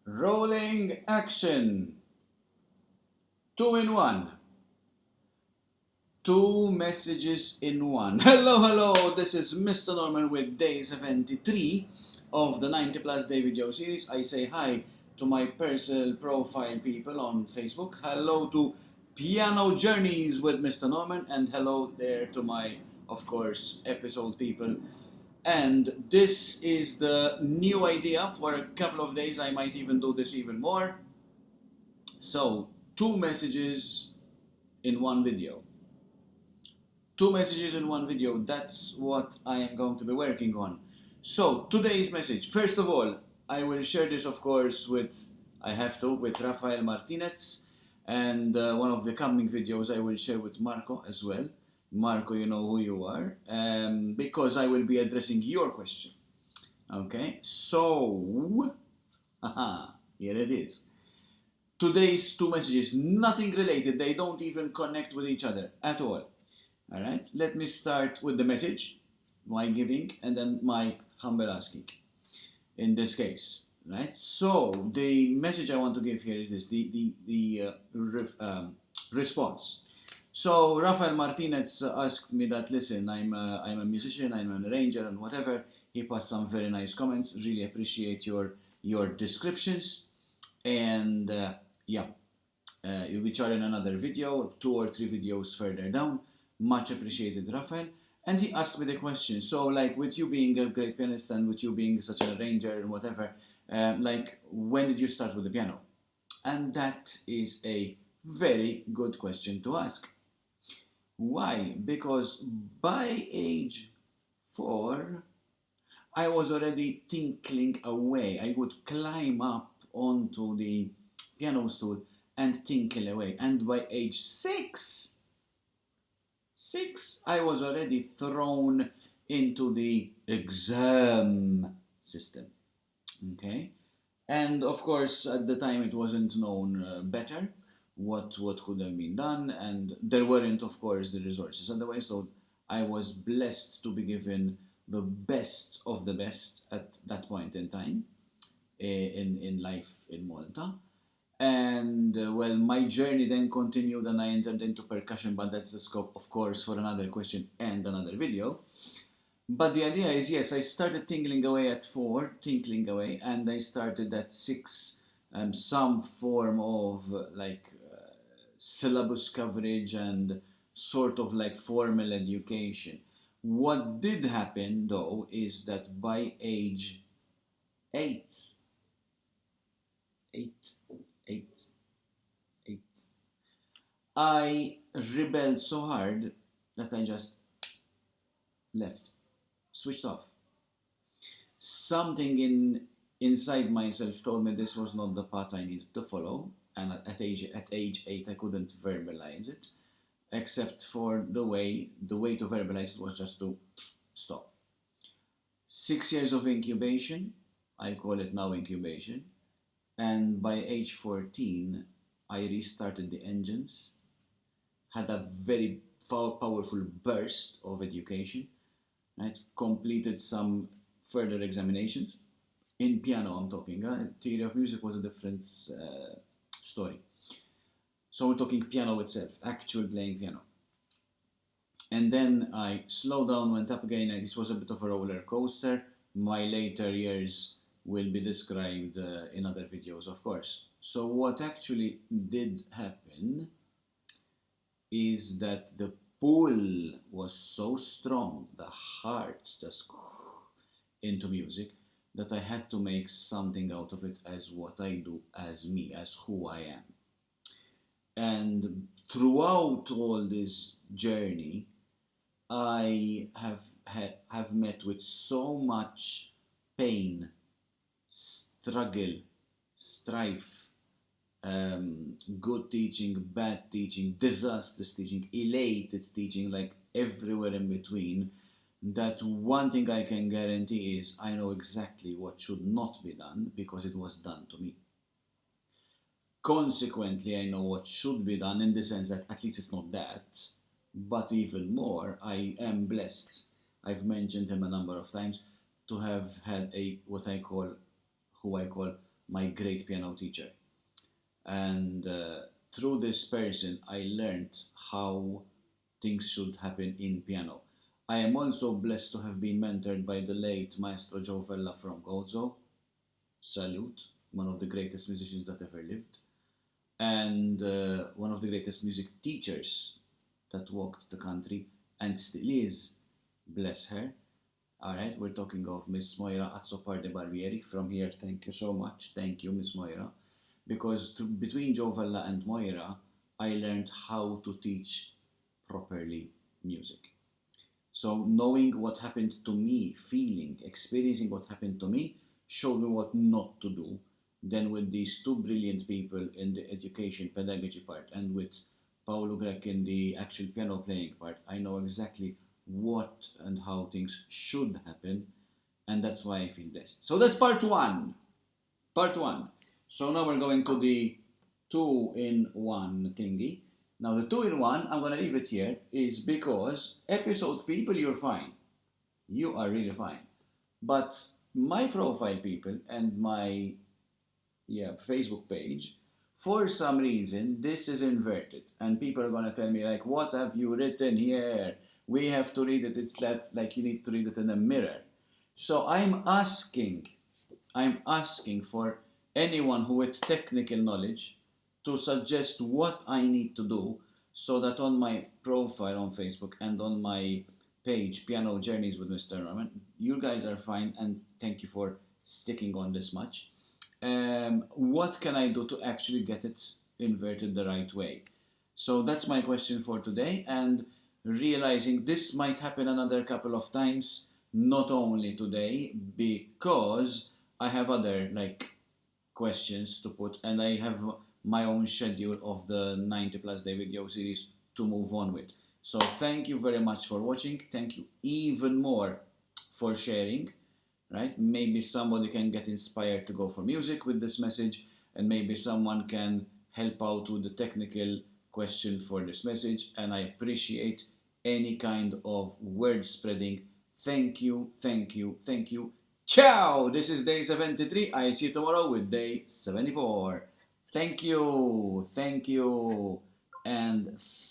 Rolling action. Two in one. Two messages in one. Hello. This is Mr. Norman with day 73 of the 90 Plus Day video series. I say hi to my personal profile people on Facebook. Hello to Piano Journeys with Mr. Norman. And hello there to my, of course, episode people. And this is the new idea for a couple of days. I might even do this even more. So, two messages in one video. Two messages in one video, that's what I am going to be working on. So, today's message. First of all, I will share this, of course, with Rafael Martinez. And one of the coming videos I will share with Marco as well. Marco, you know who you are. Because I will be addressing your question. Okay, so, here it is. Today's two messages, nothing related, they don't even connect with each other at all. Alright, let me start with the message, my giving, and then my humble asking in this case. Right? So, the message I want to give here is this, the response. So, Rafael Martinez asked me that, listen, I'm a musician, I'm an arranger, and whatever. He passed some very nice comments, really appreciate your descriptions, and which are in another video, 2 or 3 videos further down. Much appreciated, Rafael. And he asked me the question, so like with you being a great pianist and with you being such an arranger and whatever, like when did you start with the piano? And that is a very good question to ask. Why? Because by age 4, I was already tinkling away. I would climb up onto the piano stool and tinkle away. And by age 6, I was already thrown into the exam system. Okay? And of course, at the time it wasn't known better what could have been done, and there weren't, of course, the resources otherwise. So I was blessed to be given the best of the best at that point in time in life in Malta. And well, my journey then continued and I entered into percussion, but that's the scope, of course, for another question and another video. But the idea is, yes, I started tinkling away at 4, and I started at 6, some form of syllabus coverage and sort of like formal education. What did happen, though, is that by age 8, I rebelled so hard that I just left, switched off. Something inside myself told me this was not the path I needed to follow, and at age 8 I couldn't verbalize it, except for the way to verbalize it was just to stop. 6 years of incubation, I call it now incubation, and by age 14 I restarted the engines, had a very powerful burst of education, right? Completed some further examinations. In piano I'm talking, theory of music was a different story. So we're talking piano itself, actual playing piano. And then I slowed down, went up again, and it was a bit of a roller coaster. My later years will be described in other videos, of course. So what actually did happen is that the pull was so strong, the heart just into music, that I had to make something out of it as what I do, as me, as who I am. And throughout all this journey, I have met with so much pain, struggle, strife, good teaching, bad teaching, disastrous teaching, elated teaching, like everywhere in between, that one thing I can guarantee is I know exactly what should not be done because it was done to me. Consequently, I know what should be done in the sense that at least it's not that, but even more, I am blessed. I've mentioned him a number of times to have had who I call my great piano teacher. And through this person, I learned how things should happen in piano. I am also blessed to have been mentored by the late Maestro Joe Vella from Gozo. Salute, one of the greatest musicians that ever lived, and one of the greatest music teachers that walked the country and still is, bless her. All right, we're talking of Miss Moira Azzopardi Barbieri from here. Thank you so much. Thank you, Miss Moira. Because between Joe Vella and Moira, I learned how to teach properly music. So knowing what happened to me, feeling, experiencing what happened to me, showed me what not to do. Then with these two brilliant people in the education pedagogy part and with Paolo Grech in the actual piano playing part, I know exactly what and how things should happen, and that's why I feel blessed. So that's part one. Part one. So now we're going to the two-in-one thingy. Now the two-in-one, I'm gonna leave it here, is because episode people, you're fine. You are really fine. But my profile people and my Facebook page, for some reason, this is inverted. And people are gonna tell me like, what have you written here? We have to read it. It's that like you need to read it in a mirror. So I'm asking for anyone who with technical knowledge to suggest what I need to do so that on my profile on Facebook and on my page, Piano Journeys with Mr. Norman, you guys are fine and thank you for sticking on this much. What can I do to actually get it inverted the right way? So that's my question for today, and realizing this might happen another couple of times, not only today, because I have other like questions to put and I have my own schedule of the 90 plus day video series to move on with. So thank you very much for watching. Thank you even more for sharing, right? Maybe somebody can get inspired to go for music with this message, and maybe someone can help out with the technical question for this message, and I appreciate any kind of word spreading. Thank you, thank you, thank you. Ciao! This is day 73. I see you tomorrow with day 74. Thank you, and